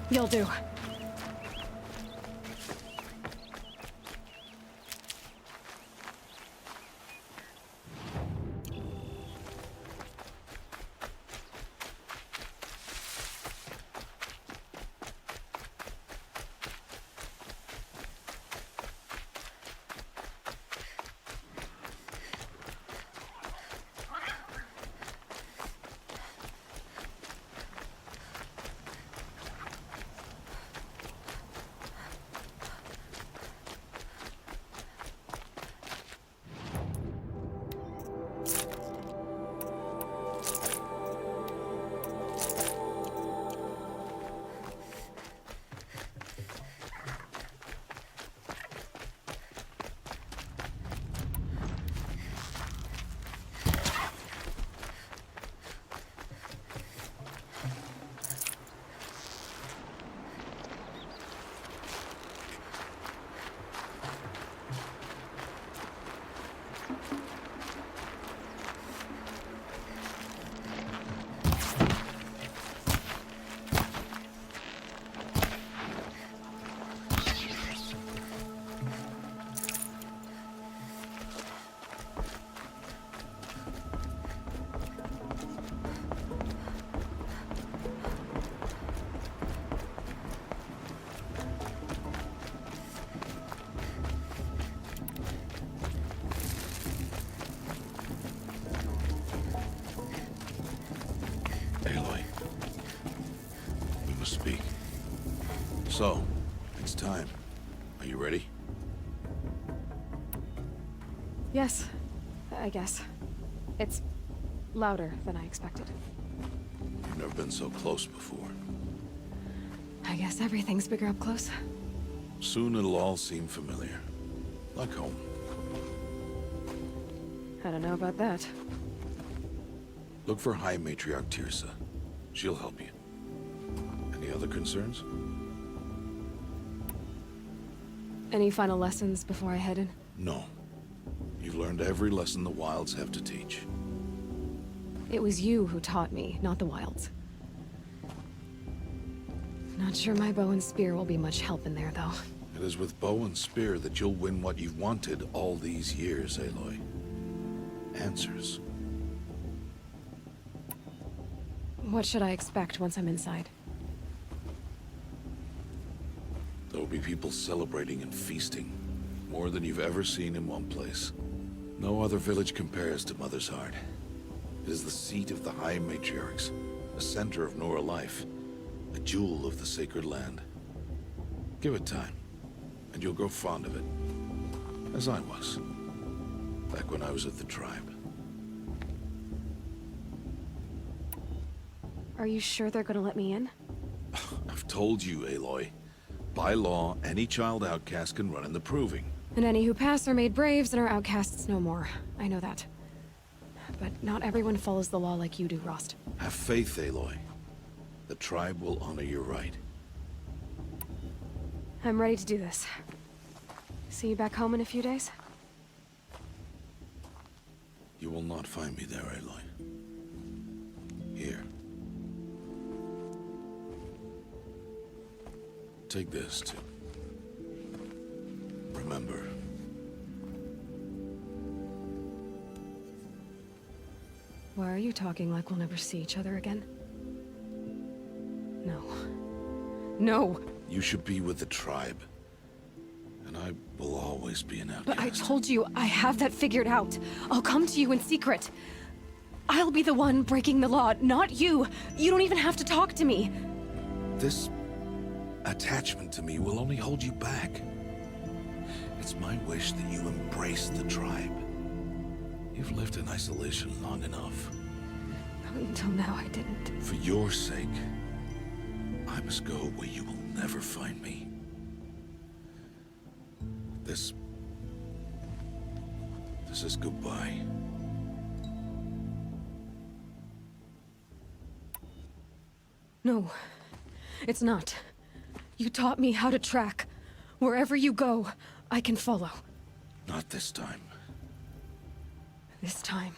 You'll do. Aloy, we must speak. So, it's time. Are you ready? Yes, I guess. It's louder than I expected. You've never been so close before. I guess everything's bigger up close. Soon it'll all seem familiar. Like home. I don't know about that. Look for High Matriarch Tirsa. She'll help you. Any other concerns? Any final lessons before I head in? No. You've learned every lesson the Wilds have to teach. It was you who taught me, not the Wilds. Not sure my bow and spear will be much help in there, though. It is with bow and spear that you'll win what you've wanted all these years, Aloy. Answers. What should I expect once I'm inside? There will be people celebrating and feasting. More than you've ever seen in one place. No other village compares to Mother's Heart. It is the seat of the High Matriarchs, a center of Nora life, a jewel of the sacred land. Give it time, and you'll grow fond of it. As I was, back when I was at the tribe. Are you sure they're gonna let me in? I've told you, Aloy. By law, any child outcast can run in the proving. And any who pass are made braves and are outcasts no more. I know that. But not everyone follows the law like you do, Rost. Have faith, Aloy. The tribe will honor your right. I'm ready to do this. See you back home in a few days? You will not find me there, Aloy. Here. Take this, too. Remember. Why are you talking like we'll never see each other again? No. No! You should be with the tribe. And I will always be an outcast. But I told you, I have that figured out. I'll come to you in secret. I'll be the one breaking the law, not you. You don't even have to talk to me. This attachment to me will only hold you back. It's my wish that you embrace the tribe. You've lived in isolation long enough. Until now, I didn't. For your sake, I must go where you will never find me. This is goodbye. No, it's not. You taught me how to track. Wherever you go, I can follow. Not this time. This time.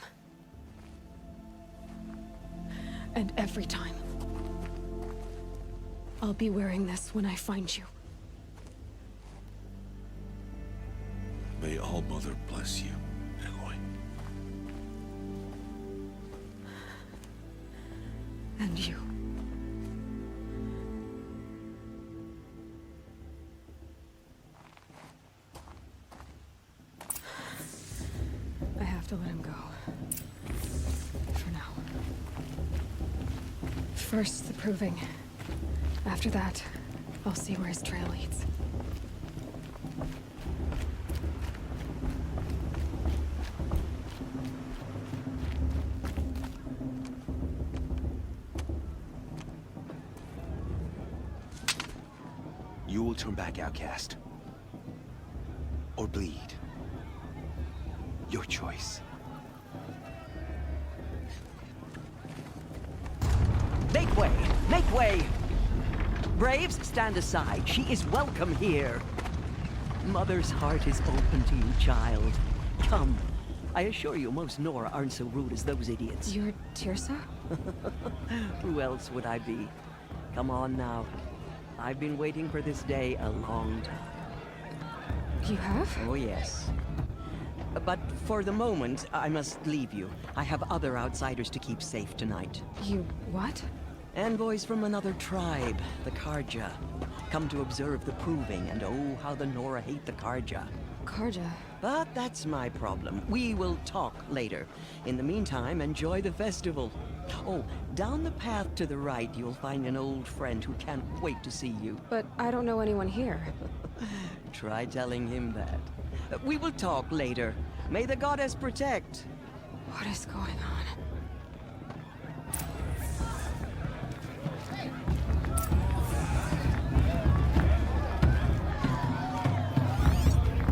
And every time. I'll be wearing this when I find you. May All-Mother bless you, Aloy. And you. I have to let him go. For now. First, the proving. After that, I'll see where his trail leads. You will turn back, outcast. Or bleed. Your choice. Make way! Make way! Braves, stand aside. She is welcome here. Mother's heart is open to you, child. Come. I assure you, most Nora aren't so rude as those idiots. You're Tirsa? Who else would I be? Come on now. I've been waiting for this day a long time. You have? Oh, yes. But for the moment, I must leave you. I have other outsiders to keep safe tonight. You what? Envoys from another tribe, the Karja. Come to observe the proving, and oh, how the Nora hate the Karja. Karja. But that's my problem. We will talk later. In the meantime, enjoy the festival. Oh, down the path to the right, you'll find an old friend who can't wait to see you. But I don't know anyone here. Try telling him that. We will talk later. May the goddess protect. What is going on?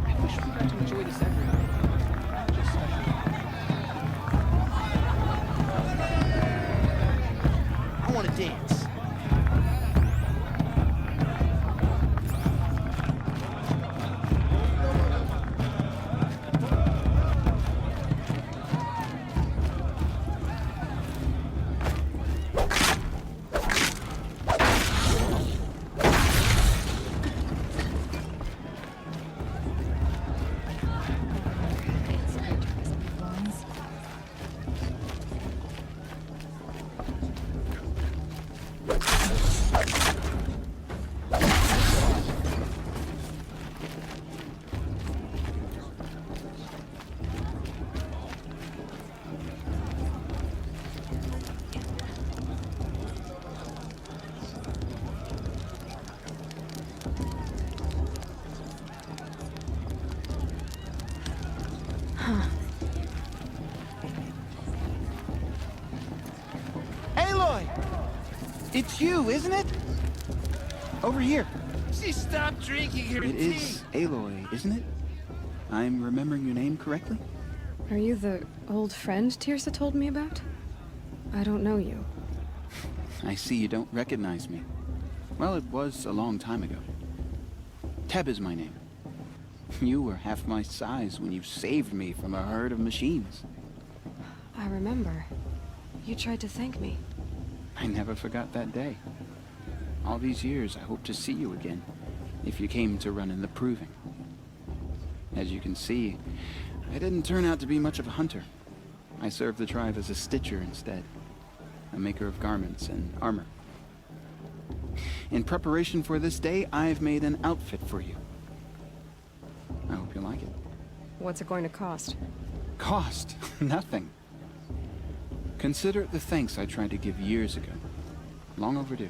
I wish we got to enjoy this every night, not just special. I want to dance. Aloy! It's you, isn't it? Over here. She stopped drinking her It tea. is Aloy, isn't it? I'm remembering your name correctly? Are you the old friend Tirsa told me about? I don't know you. I see you don't recognize me. Well, it was a long time ago. Teb is my name. You were half my size when you saved me from a herd of machines. I remember. You tried to thank me. I never forgot that day. All these years, I hope to see you again, if you came to run in the proving. As you can see, I didn't turn out to be much of a hunter. I served the tribe as a stitcher instead, a maker of garments and armor. In preparation for this day, I've made an outfit for you. I hope you like it. What's it going to cost? Cost? Nothing. Consider it the thanks I tried to give years ago. Long overdue.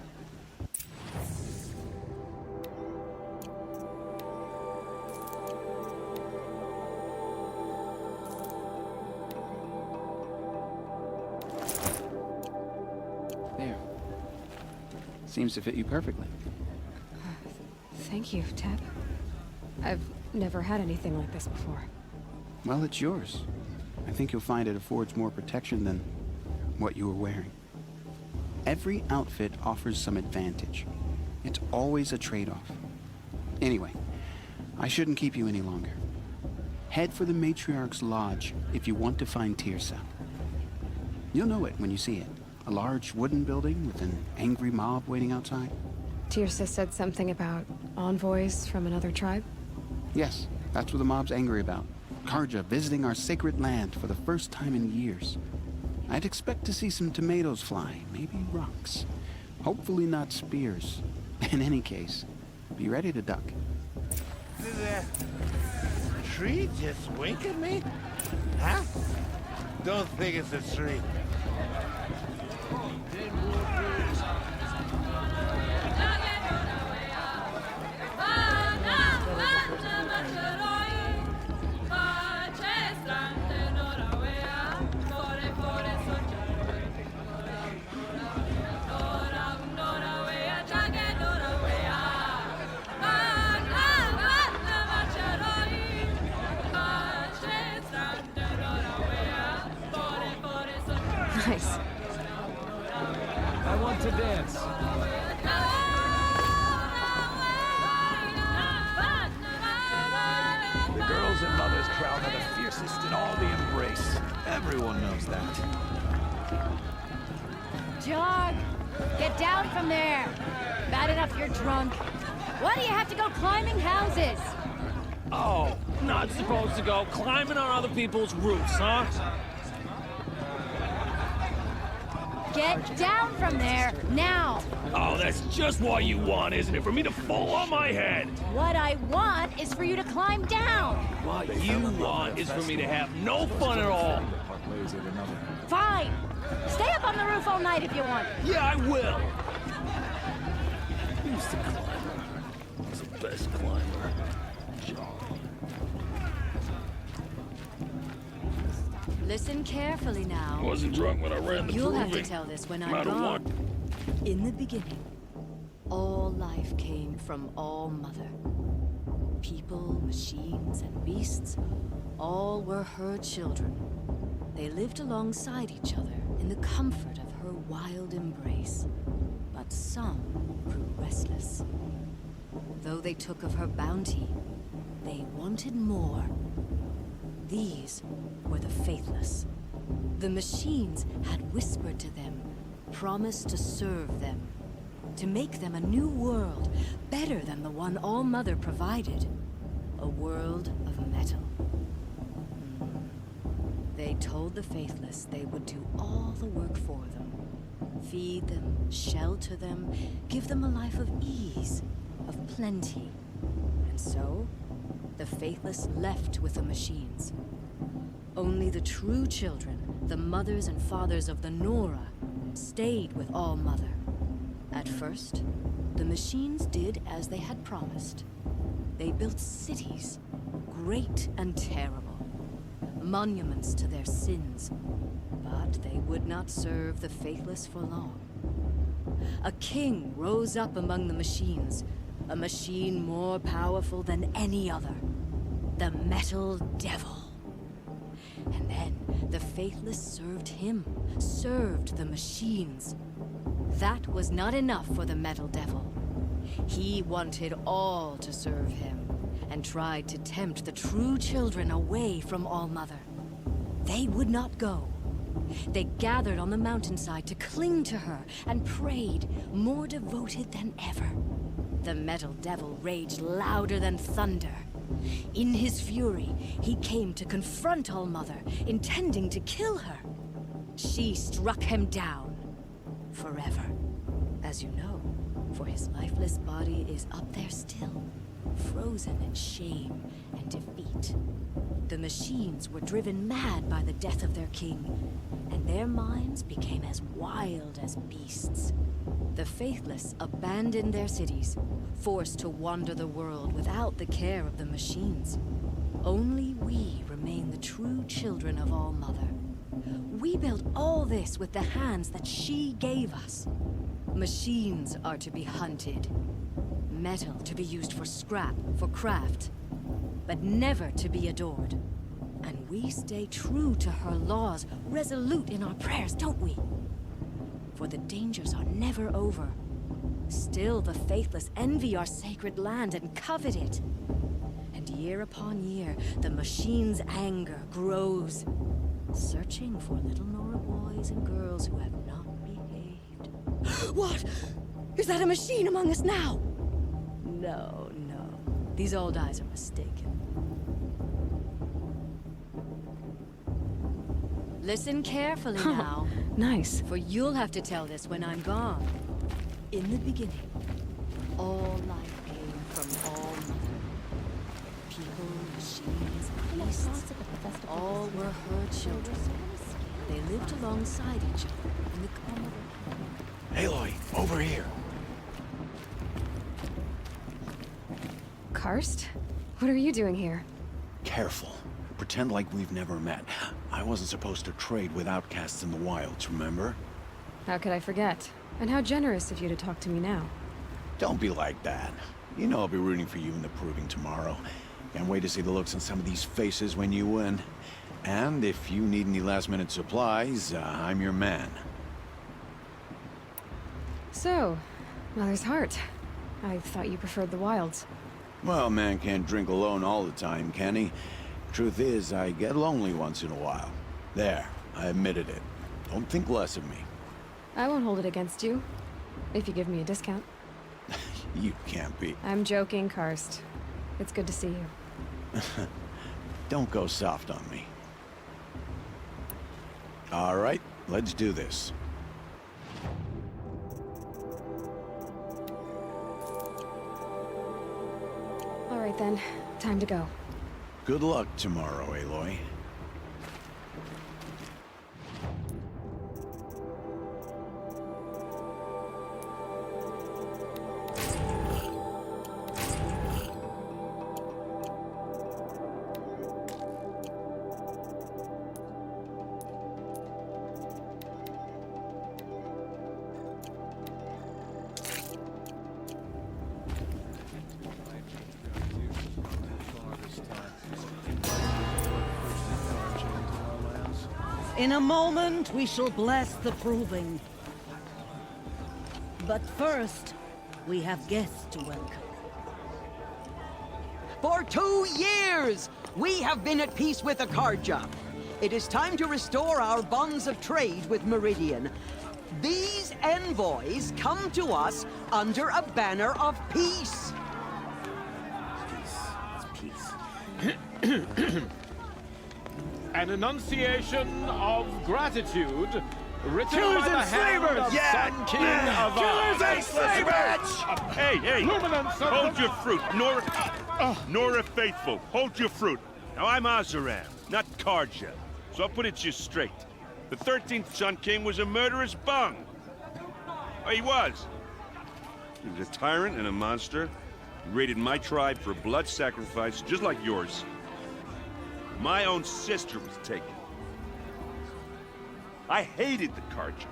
There. Seems to fit you perfectly. Thank you, Teb. I've never had anything like this before. Well, it's yours. I think you'll find it affords more protection than what you were wearing. Every outfit offers some advantage. It's always a trade-off. Anyway, I shouldn't keep you any longer. Head for the Matriarchs' lodge if you want to find Tirsa. You'll know it when you see it. A large wooden building with an angry mob waiting outside. Tirsa said something about envoys from another tribe? Yes, that's what the mob's angry about. Karja visiting our sacred land for the first time in years. I'd expect to see some tomatoes fly, maybe rocks. Hopefully not spears. In any case, be ready to duck. Did that tree just wink at me? Huh? Don't think it's a tree. Nice. I want to dance. The girls in Mother's crowd are the fiercest in all the embrace. Everyone knows that. Jog! Get down from there! Bad enough you're drunk. Why do you have to go climbing houses? Oh, not supposed to go climbing on other people's roofs, huh? Get down from there, now! Oh, that's just what you want, isn't it? For me to fall on my head! What I want is for you to climb down! What you want is for me to have no fun at all! Fine! Stay up on the roof all night if you want. Yeah, I will! Who's the climber? Who's the best climber? Listen carefully now. I wasn't drunk when I ran the You'll have to proving. tell this when No I'm matter gone. what. In the beginning, all life came from All Mother. People, machines, and beasts, all were her children. They lived alongside each other in the comfort of her wild embrace. But some grew restless. Though they took of her bounty, they wanted more. These were the faithless. The machines had whispered to them, promised to serve them, to make them a new world, better than the one All Mother provided. A world of metal. They told the faithless they would do all the work for them. Feed them, shelter them, give them a life of ease, of plenty. And so, the faithless left with the machines. Only the true children, the mothers and fathers of the Nora, stayed with All Mother. At first, the machines did as they had promised. They built cities, great and terrible, monuments to their sins, but they would not serve the faithless for long. A king rose up among the machines, a machine more powerful than any other, the Metal Devil. And then the faithless served him, served the machines. That was not enough for the Metal Devil. He wanted all to serve him, and tried to tempt the true children away from All Mother. They would not go. They gathered on the mountainside to cling to her, and prayed, more devoted than ever. The Metal Devil raged louder than thunder. In his fury, he came to confront All Mother, intending to kill her. She struck him down. Forever. As you know, for his lifeless body is up there still, frozen in shame and defeat. The machines were driven mad by the death of their king, and their minds became as wild as beasts. The faithless abandoned their cities, forced to wander the world without the care of the machines. Only we remain the true children of All Mother. We built all this with the hands that she gave us. Machines are to be hunted. Metal to be used for scrap, for craft. But never to be adored. And we stay true to her laws, resolute in our prayers, don't we? For the dangers are never over. Still the faithless envy our sacred land and covet it. And year upon year, the machine's anger grows, searching for little Nora boys and girls who have not behaved. What? Is that a machine among us now? No, no. These old eyes are mistaken. Listen carefully now. Nice. For you'll have to tell this when I'm gone. In the beginning, all life came from all mother. People, machines, beasts, all were her children. They lived alongside each other in the common. Aloy, over here. Karst? What are you doing here? Careful. Pretend like we've never met. I wasn't supposed to trade with outcasts in the wilds, remember? How could I forget? And how generous of you to talk to me now. Don't be like that. You know I'll be rooting for you in the proving tomorrow. Can't wait to see the looks on some of these faces when you win. And if you need any last-minute supplies, I'm your man. So, Mother's Heart. I thought you preferred the wilds. Well, man can't drink alone all the time, can he? Truth is, I get lonely once in a while. There, I admitted it. Don't think less of me. I won't hold it against you, if you give me a discount. You can't be. I'm joking, Karst. It's good to see you. Don't go soft on me. All right, let's do this. All right then, time to go. Good luck tomorrow, Aloy. In a moment, we shall bless the proving. But first, we have guests to welcome. For 2 years, we have been at peace with Akarja. It is time to restore our bonds of trade with Meridian. These envoys come to us under a banner of peace. An enunciation of gratitude written Killers by the and hand slavers! of Yeah! Sun King of Killers and Aloy. slavers! Hey, Luminance of hold the- your fruit. Nora Faithful, hold your fruit. Now, I'm Azaram, not Karja, so I'll put it to you straight. The 13th Sun King was a murderous bung. Oh, he was. He was a tyrant and a monster. He raided my tribe for a blood sacrifice, just like yours. My own sister was taken. I hated the Karja.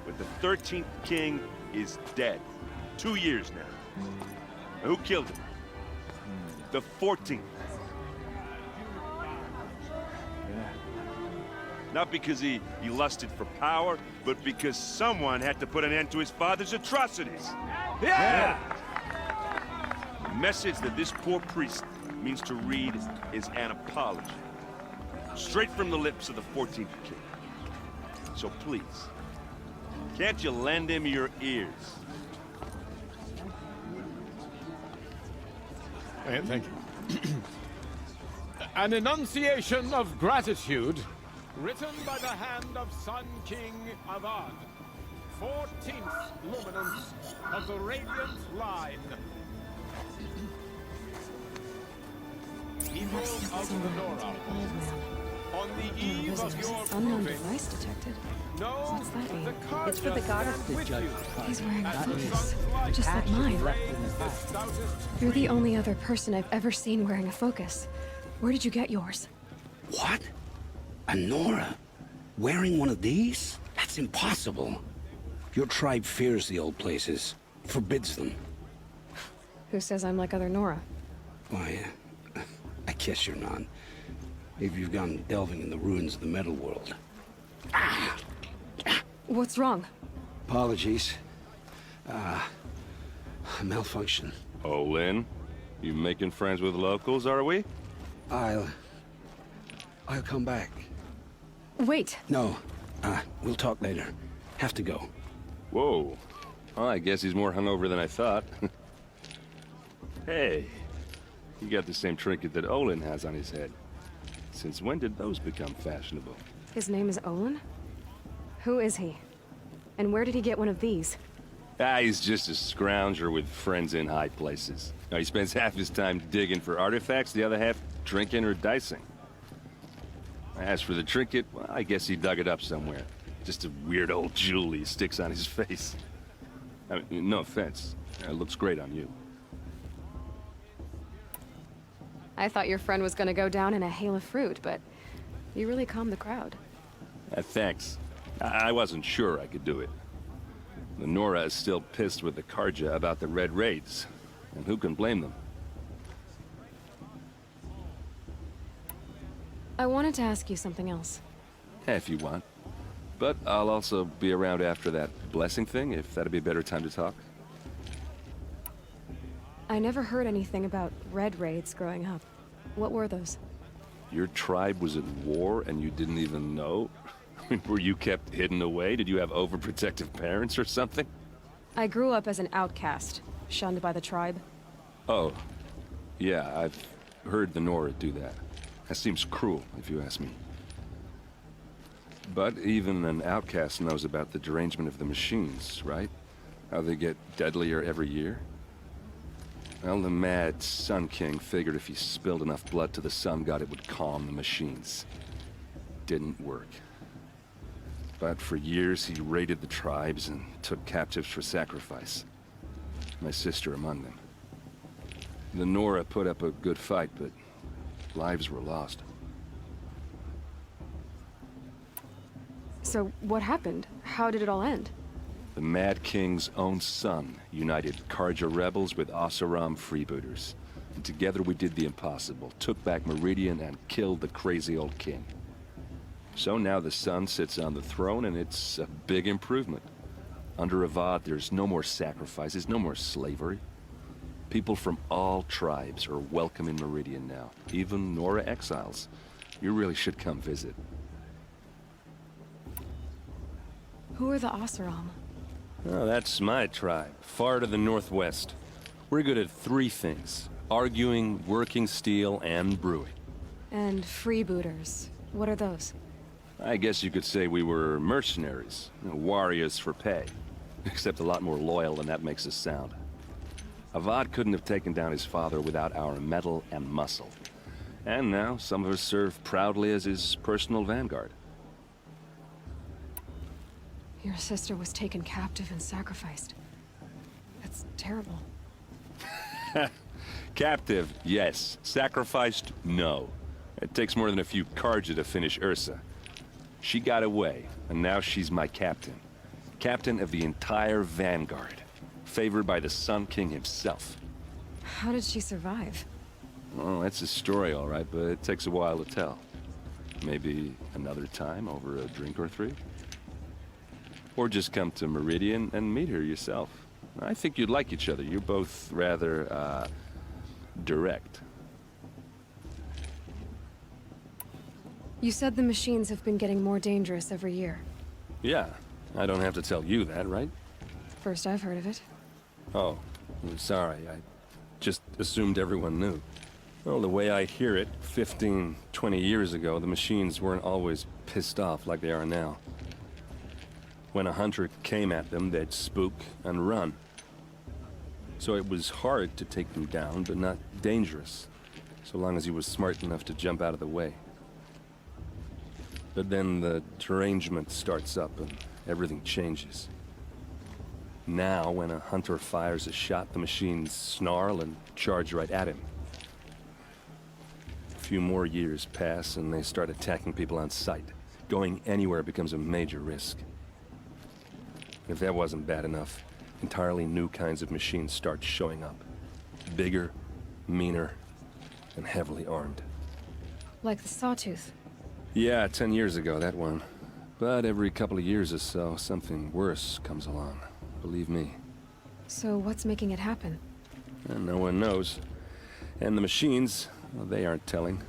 But the 13th king is dead. 2 years now. Now, who killed him? The 14th. Not because he lusted for power, but because someone had to put an end to his father's atrocities. Yeah! The message that this poor priest means to read is an apology. Straight from the lips of the 14th king. So please, can't you lend him your ears? Thank you. An enunciation of gratitude written by the hand of Sun King Avad, 14th luminance of the Radiant Line. People of the Nora, on the eve of your Unknown proving, device detected. know What's that mean? the Karja It's for the goddess stand to with judge you. the He's wearing a As the focus, sun's light just like mine. the stoutest You're the only other person I've ever seen wearing a focus. Where did you get yours? What? A Nora? Wearing one of these? That's impossible. Your tribe fears the old places, forbids them. Who says I'm like other Nora? Why, I guess you're not. Maybe you've gone delving in the ruins of the metal world. What's wrong? Apologies. A malfunction. Olin, you making friends with locals, are we? I'll come back. Wait. No, we'll talk later. Have to go. Whoa. Well, I guess he's more hungover than I thought. Hey, you got the same trinket that Olin has on his head. Since when did those become fashionable? His name is Olin? Who is he? And where did he get one of these? He's just a scrounger with friends in high places. Now, he spends half his time digging for artifacts, the other half drinking or dicing. As for the trinket, well, I guess he dug it up somewhere. Just a weird old jewel he sticks on his face. I mean, no offense. It looks great on you. I thought your friend was gonna go down in a hail of fruit, but you really calmed the crowd. Thanks. I wasn't sure I could do it. The Nora is still pissed with the Karja about the Red Raids, and who can blame them? I wanted to ask you something else. If you want. But I'll also be around after that blessing thing, if that'd be a better time to talk. I never heard anything about Red Raids growing up. What were those? Your tribe was at war and you didn't even know? I mean, were you kept hidden away? Did you have overprotective parents or something? I grew up as an outcast, shunned by the tribe. Oh. Yeah, I've heard the Nora do that. That seems cruel, if you ask me. But even an outcast knows about the derangement of the machines, right? How they get deadlier every year? Well, the mad Sun King figured if he spilled enough blood to the Sun God, it would calm the machines. Didn't work. But for years, he raided the tribes and took captives for sacrifice. My sister among them. The Nora put up a good fight, but lives were lost. So, what happened? How did it all end? The Mad King's own son united Karja rebels with Oseram freebooters. And together we did the impossible, took back Meridian and killed the crazy old king. So now the son sits on the throne and it's a big improvement. Under Avad, there's no more sacrifices, no more slavery. People from all tribes are welcome in Meridian now, even Nora exiles. You really should come visit. Who are the Oseram? Oh, that's my tribe, far to the northwest. We're good at three things: arguing, working steel, and brewing. And freebooters. What are those? I guess you could say we were mercenaries, warriors for pay. Except a lot more loyal than that makes us sound. Avad couldn't have taken down his father without our metal and muscle. And now some of us serve proudly as his personal vanguard. Your sister was taken captive and sacrificed. That's terrible. Captive, yes. Sacrificed, no. It takes more than a few Karja to finish Ursa. She got away, and now she's my captain. Captain of the entire vanguard. Favored by the Sun King himself. How did she survive? Well, that's a story, all right, but it takes a while to tell. Maybe another time over a drink or three? Or just come to Meridian and meet her yourself. I think you'd like each other. You're both rather, direct. You said the machines have been getting more dangerous every year. Yeah, I don't have to tell you that, right? First I've heard of it. Oh, I'm sorry. I just assumed everyone knew. Well, the way I hear it, 15, 20 years ago, the machines weren't always pissed off like they are now. When a hunter came at them, they'd spook and run. So it was hard to take them down, but not dangerous, so long as he was smart enough to jump out of the way. But then the derangement starts up and everything changes. Now, when a hunter fires a shot, the machines snarl and charge right at him. A few more years pass and they start attacking people on sight. Going anywhere becomes a major risk. If that wasn't bad enough, entirely new kinds of machines start showing up. Bigger, meaner, and heavily armed. Like the Sawtooth. Yeah, 10 years ago, that one. But every couple of years or so, something worse comes along. Believe me. So what's making it happen? And no one knows. And the machines, well, they aren't telling.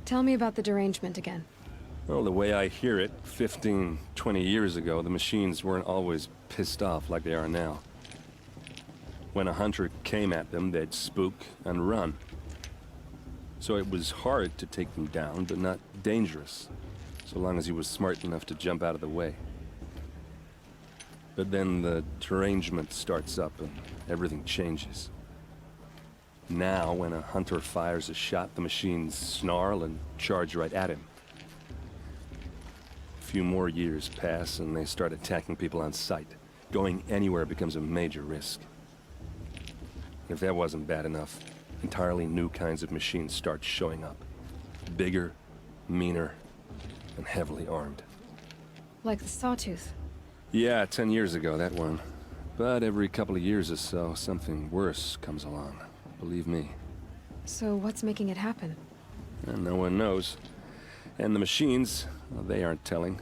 Tell me about the derangement again. Well, the way I hear it, 15, 20 years ago, the machines weren't always pissed off like they are now. When a hunter came at them, they'd spook and run. So it was hard to take them down, but not dangerous, so long as he was smart enough to jump out of the way. But then the derangement starts up and everything changes. Now, when a hunter fires a shot, the machines snarl and charge right at him. A few more years pass and they start attacking people on sight. Going anywhere becomes a major risk. If that wasn't bad enough, entirely new kinds of machines start showing up. Bigger, meaner, and heavily armed. Like the Sawtooth. Yeah, 10 years ago, that one. But every couple of years or so, something worse comes along. Believe me. So what's making it happen? And no one knows. And the machines, well, they aren't telling.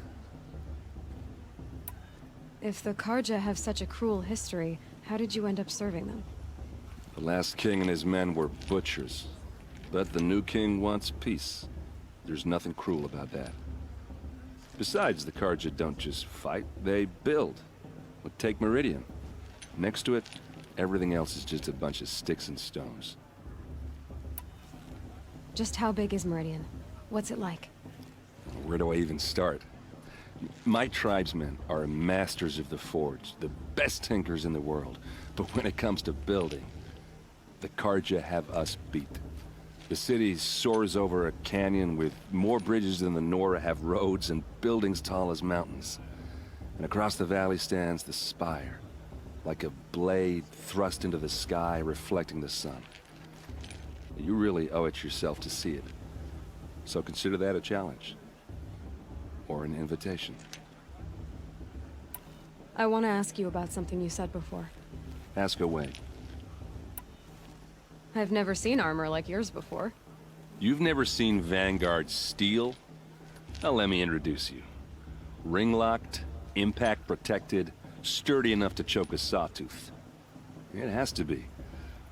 If the Karja have such a cruel history, how did you end up serving them? The last king and his men were butchers. But the new king wants peace. There's nothing cruel about that. Besides, the Karja don't just fight, they build. Well, take Meridian. Next to it, everything else is just a bunch of sticks and stones. Just how big is Meridian? What's it like? Where do I even start? My tribesmen are masters of the forge, the best tinkers in the world. But when it comes to building, the Karja have us beat. The city soars over a canyon with more bridges than the Nora have roads and buildings tall as mountains. And across the valley stands the spire, like a blade thrust into the sky reflecting the sun. You really owe it yourself to see it. So consider that a challenge. Or an invitation. I want to ask you about something you said before. Ask away. I've never seen armor like yours before. You've never seen Vanguard steel? Well, let me introduce you. Ring-locked, impact-protected, sturdy enough to choke a sawtooth. It has to be.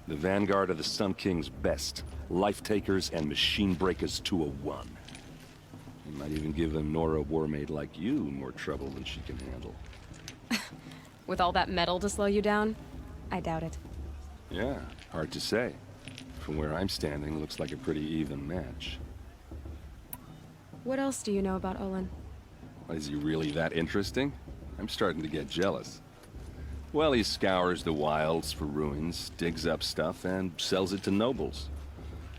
The Vanguard of the Sun King's best. Life-takers and machine breakers to a one. You might even give a Nora warmaid like you more trouble than she can handle. With all that metal to slow you down? I doubt it. Yeah, hard to say. From where I'm standing, looks like a pretty even match. What else do you know about Olin? Is he really that interesting? I'm starting to get jealous. Well, he scours the wilds for ruins, digs up stuff, and sells it to nobles.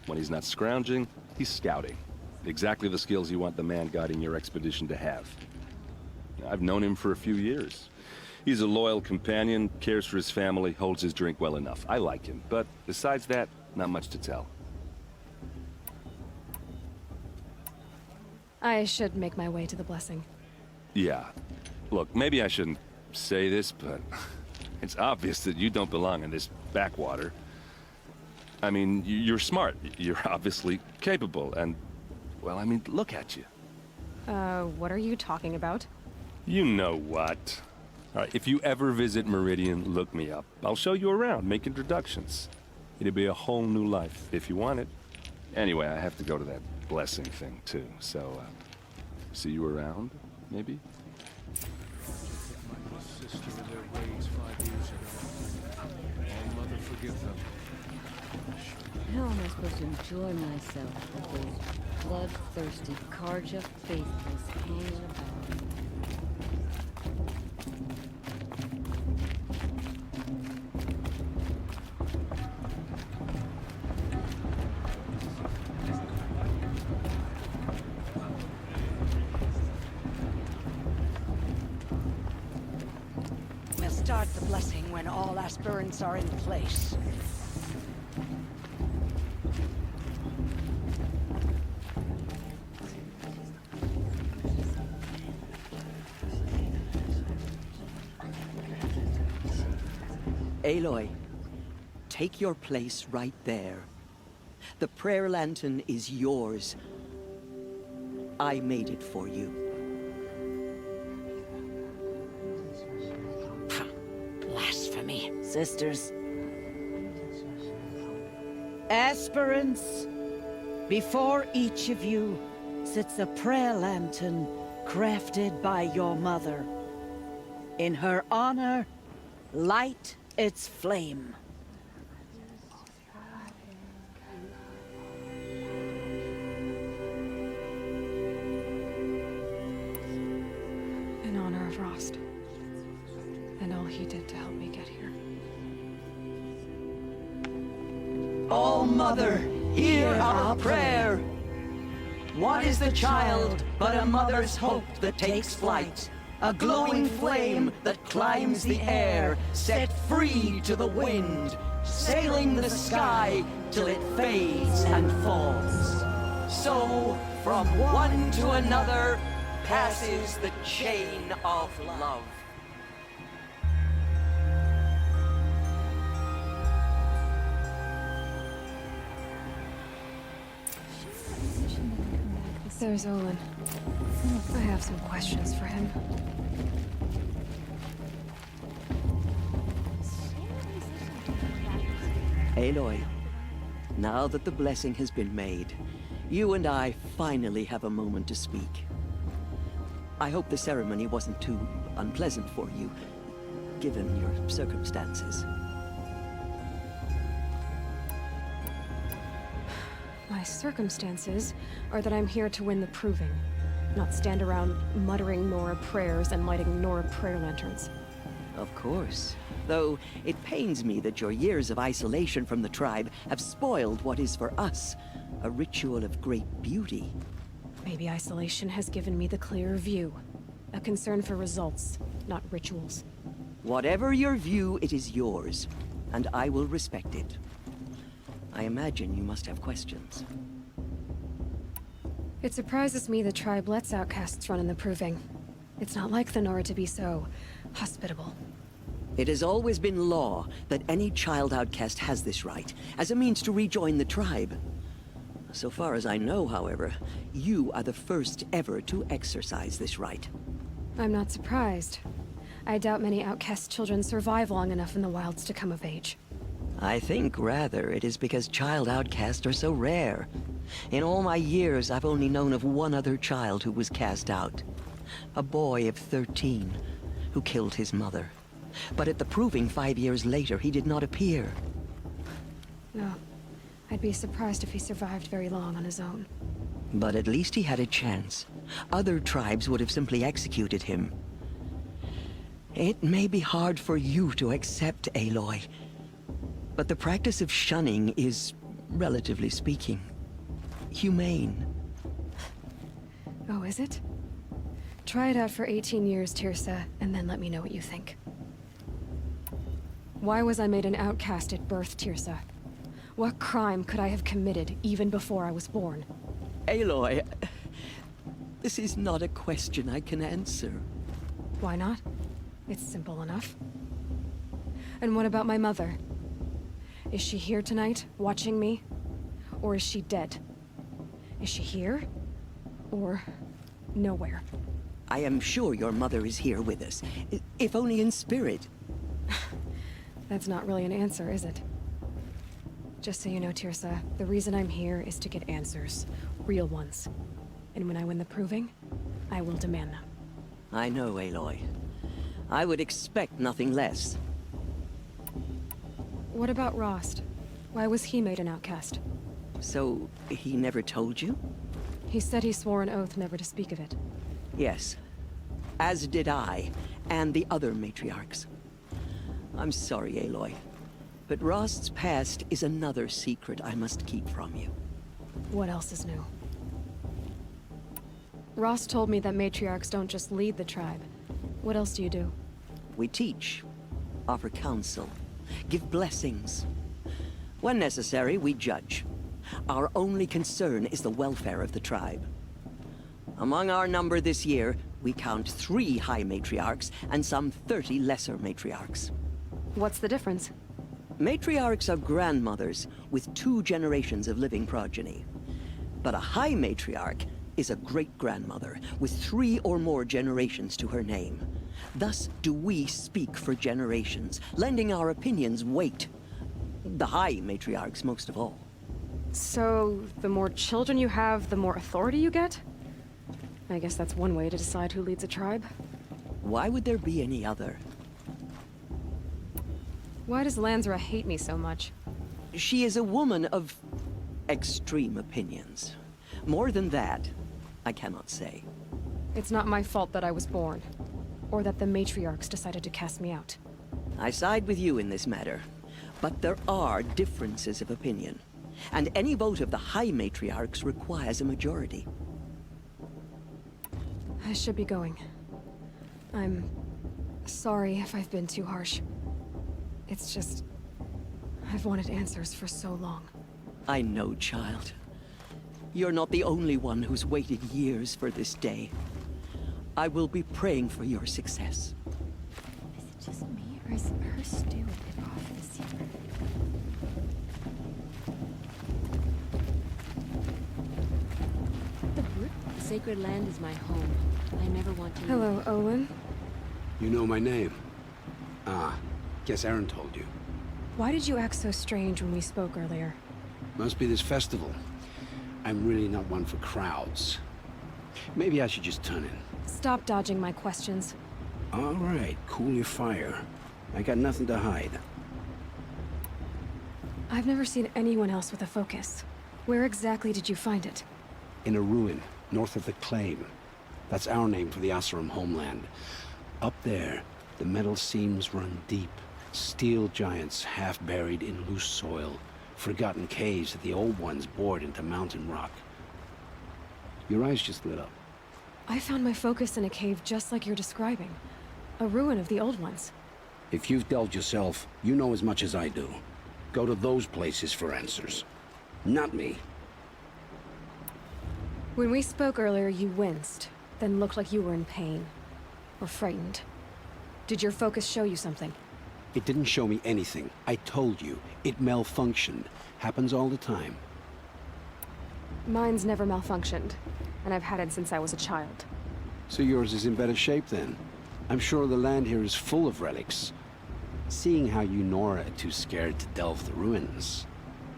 When he's not scrounging, he's scouting. Exactly the skills you want the man guiding your expedition to have. I've known him for a few years. He's a loyal companion, cares for his family, holds his drink well enough. I like him, but besides that, not much to tell. I should make my way to the blessing. Yeah. Look, maybe I shouldn't say this, but it's obvious that you don't belong in this backwater. I mean, you're smart. You're obviously capable, and, well, I mean, look at you. What are you talking about? You know what. All right, if you ever visit Meridian, look me up. I'll show you around, make introductions. It'll be a whole new life, if you want it. Anyway, I have to go to that blessing thing, too, so, see you around, maybe? My sister in their ways 5 years ago. Oh, Mother, forgive them. How am I supposed to enjoy myself with those bloodthirsty Karja faithless hanging about? We'll start the blessing when all aspirants are in place. Aloy, take your place right there. The prayer lantern is yours. I made it for you. Blasphemy, sisters. Aspirants, before each of you sits a prayer lantern crafted by your mother. In her honor, light its flame. In honor of Rost. And all he did to help me get here. O Mother, hear our prayer. What is the child but a mother's hope that takes flight? A glowing flame that climbs the air, set free to the wind, sailing the sky till it fades and falls. So, from one to another, passes the chain of love. There's Olin. I have some questions for him. Aloy, now that the blessing has been made, you and I finally have a moment to speak. I hope the ceremony wasn't too unpleasant for you, given your circumstances. My circumstances are that I'm here to win the proving, not stand around muttering Nora prayers and lighting Nora prayer lanterns. Of course. Though it pains me that your years of isolation from the tribe have spoiled what is for us a ritual of great beauty. Maybe isolation has given me the clearer view. A concern for results, not rituals. Whatever your view, it is yours, and I will respect it. I imagine you must have questions. It surprises me the tribe lets outcasts run in the proving. It's not like the Nora to be so hospitable. It has always been law that any child outcast has this right, as a means to rejoin the tribe. So far as I know, however, you are the first ever to exercise this right. I'm not surprised. I doubt many outcast children survive long enough in the wilds to come of age. I think, rather, it is because child outcasts are so rare. In all my years, I've only known of one other child who was cast out. A boy of 13, who killed his mother. But at the proving 5 years later, he did not appear. No. I'd be surprised if he survived very long on his own. But at least he had a chance. Other tribes would have simply executed him. It may be hard for you to accept, Aloy, but the practice of shunning is, relatively speaking, humane. Oh, is it? Try it out for 18 years, Tirsa, and then let me know what you think. Why was I made an outcast at birth, Tirsa? What crime could I have committed even before I was born? Aloy, this is not a question I can answer. Why not? It's simple enough. And what about my mother? Is she here tonight, watching me? Or is she dead? Is she here? Or nowhere? I am sure your mother is here with us, if only in spirit. That's not really an answer, is it? Just so you know, Tirsa, the reason I'm here is to get answers. Real ones. And when I win the proving, I will demand them. I know, Aloy. I would expect nothing less. What about Rost? Why was he made an outcast? So, he never told you? He said he swore an oath never to speak of it. Yes. As did I, and the other matriarchs. I'm sorry, Aloy, but Rost's past is another secret I must keep from you. What else is new? Rost told me that matriarchs don't just lead the tribe. What else do you do? We teach, offer counsel, give blessings. When necessary, we judge. Our only concern is the welfare of the tribe. Among our number this year, we count 3 high matriarchs and some 30 lesser matriarchs. What's the difference? Matriarchs are grandmothers with 2 generations of living progeny. But a high matriarch is a great-grandmother with 3 or more generations to her name. Thus do we speak for generations, lending our opinions weight. The high matriarchs most of all. So, the more children you have, the more authority you get? I guess that's one way to decide who leads a tribe. Why would there be any other? Why does Lansra hate me so much? She is a woman of extreme opinions. More than that, I cannot say. It's not my fault that I was born, or that the Matriarchs decided to cast me out. I side with you in this matter, but there are differences of opinion, and any vote of the High Matriarchs requires a majority. I should be going. I'm sorry if I've been too harsh. It's just, I've wanted answers for so long. I know, child. You're not the only one who's waited years for this day. I will be praying for your success. Is it just me, or is her stew a bit off this year? The sacred land is my home. I never want to leave. Hello, Olin. You know my name? Ah, guess Aaron told you. Why did you act so strange when we spoke earlier? Must be this festival. I'm really not one for crowds. Maybe I should just turn in. Stop dodging my questions. All right, cool your fire. I got nothing to hide. I've never seen anyone else with a focus. Where exactly did you find it? In a ruin, north of the Claim. That's our name for the Asuram homeland. Up there, the metal seams run deep. Steel giants half buried in loose soil. Forgotten caves that the old ones bored into mountain rock. Your eyes just lit up. I found my focus in a cave just like you're describing. A ruin of the old ones. If you've delved yourself, you know as much as I do. Go to those places for answers. Not me. When we spoke earlier, you winced, then looked like you were in pain. Or frightened. Did your focus show you something? It didn't show me anything. I told you. It malfunctioned. Happens all the time. Mine's never malfunctioned, and I've had it since I was a child. So yours is in better shape then. I'm sure the land here is full of relics. Seeing how you Nora are too scared to delve the ruins.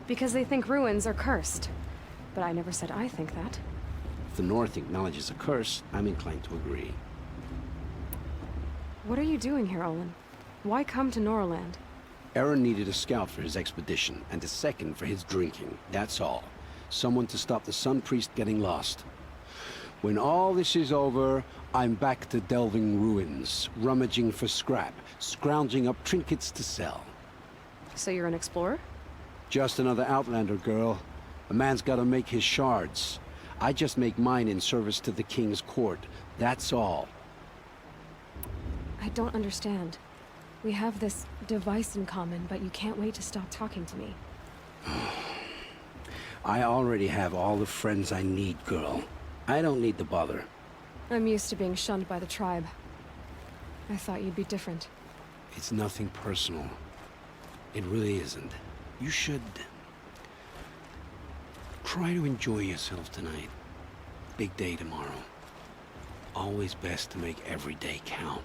Because they think ruins are cursed. But I never said I think that. If the North acknowledges a curse, I'm inclined to agree. What are you doing here, Olin? Why come to Noraland? Aaron needed a scout for his expedition, and a second for his drinking. That's all. Someone to stop the Sun Priest getting lost. When all this is over, I'm back to delving ruins, rummaging for scrap, scrounging up trinkets to sell. So you're an explorer? Just another Outlander, girl. A man's gotta make his shards. I just make mine in service to the King's court. That's all. I don't understand. We have this device in common, but you can't wait to stop talking to me. I already have all the friends I need, girl. I don't need the bother. I'm used to being shunned by the tribe. I thought you'd be different. It's nothing personal. It really isn't. You should... try to enjoy yourself tonight. Big day tomorrow. Always best to make every day count.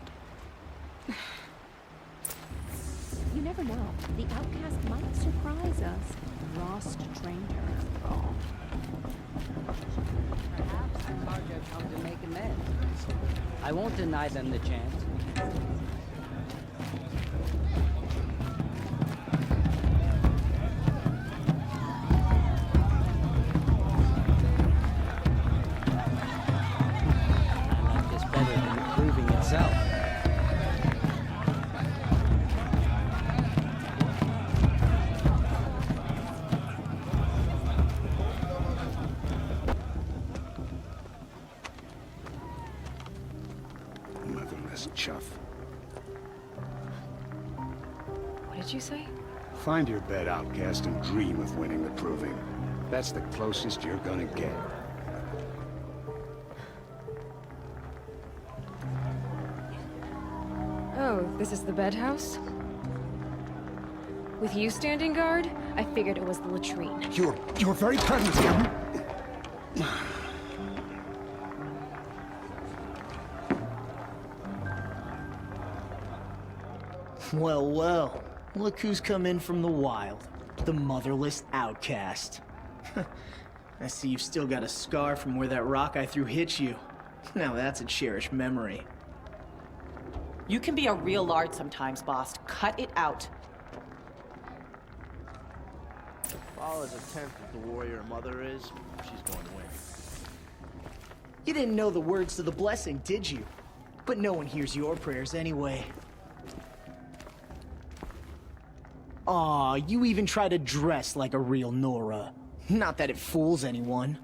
You never know. The outcast might surprise us. Rost trained her. Oh. Perhaps the Carja come to make amends. I won't deny them the chance. I like this better than the proving itself. Motherless chuff. What did you say? Find your bed, outcast, and dream of winning the proving. That's the closest you're gonna get. Oh, this is the bed house? With you standing guard, I figured it was the latrine. You're very present here. Well, well. Look who's come in from the wild. The motherless outcast. I see you've still got a scar from where that rock I threw hit you. Now that's a cherished memory. You can be a real lard sometimes, Bast. Cut it out. Vala's as tense as the warrior mother is, she's going to win. You didn't know the words to the blessing, did you? But no one hears your prayers anyway. Aw, you even try to dress like a real Nora. Not that it fools anyone.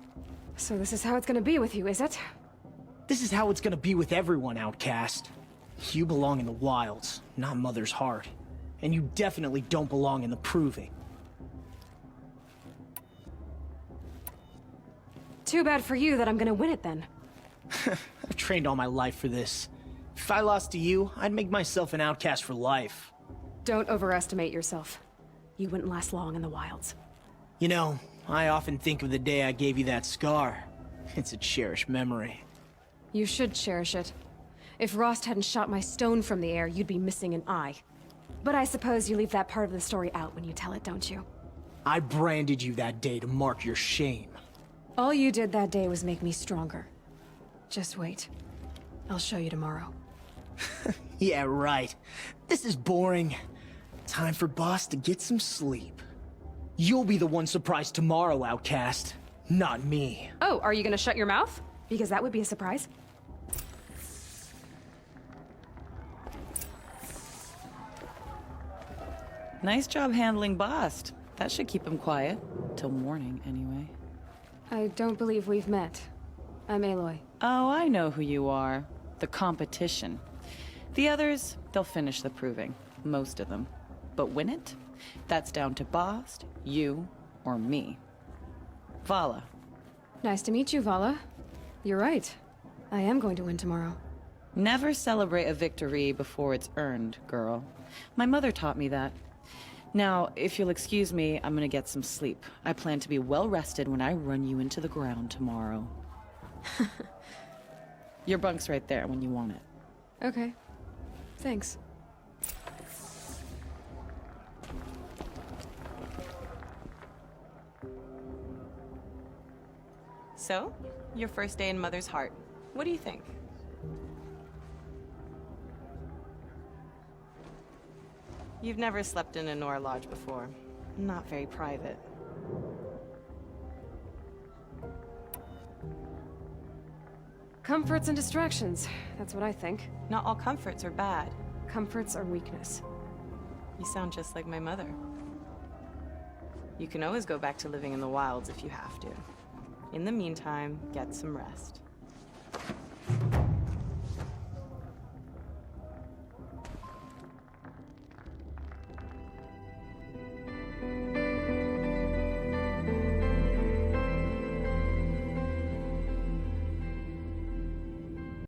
So this is how it's gonna be with you, is it? This is how it's gonna be with everyone, outcast. You belong in the wilds, not Mother's heart. And you definitely don't belong in the proving. Too bad for you that I'm gonna win it then. I've trained all my life for this. If I lost to you, I'd make myself an outcast for life. Don't overestimate yourself. You wouldn't last long in the wilds. You know, I often think of the day I gave you that scar. It's a cherished memory. You should cherish it. If Rost hadn't shot my stone from the air, you'd be missing an eye. But I suppose you leave that part of the story out when you tell it, don't you? I branded you that day to mark your shame. All you did that day was make me stronger. Just wait. I'll show you tomorrow. Yeah, right. This is boring. Time for Bast to get some sleep. You'll be the one surprised tomorrow, outcast. Not me. Oh, are you gonna shut your mouth? Because that would be a surprise. Nice job handling Bast. That should keep him quiet. Till morning, anyway. I don't believe we've met. I'm Aloy. Oh, I know who you are. The competition. The others, they'll finish the proving. Most of them. But win it? That's down to Bast, you, or me. Vala. Nice to meet you, Vala. You're right. I am going to win tomorrow. Never celebrate a victory before it's earned, girl. My mother taught me that. Now, if you'll excuse me, I'm gonna get some sleep. I plan to be well rested when I run you into the ground tomorrow. Your bunk's right there when you want it. Okay. Thanks. So, your first day in Mother's heart. What do you think? You've never slept in a Nora lodge before. Not very private. Comforts and distractions. That's what I think. Not all comforts are bad. Comforts are weakness. You sound just like my mother. You can always go back to living in the wilds if you have to. In the meantime, get some rest.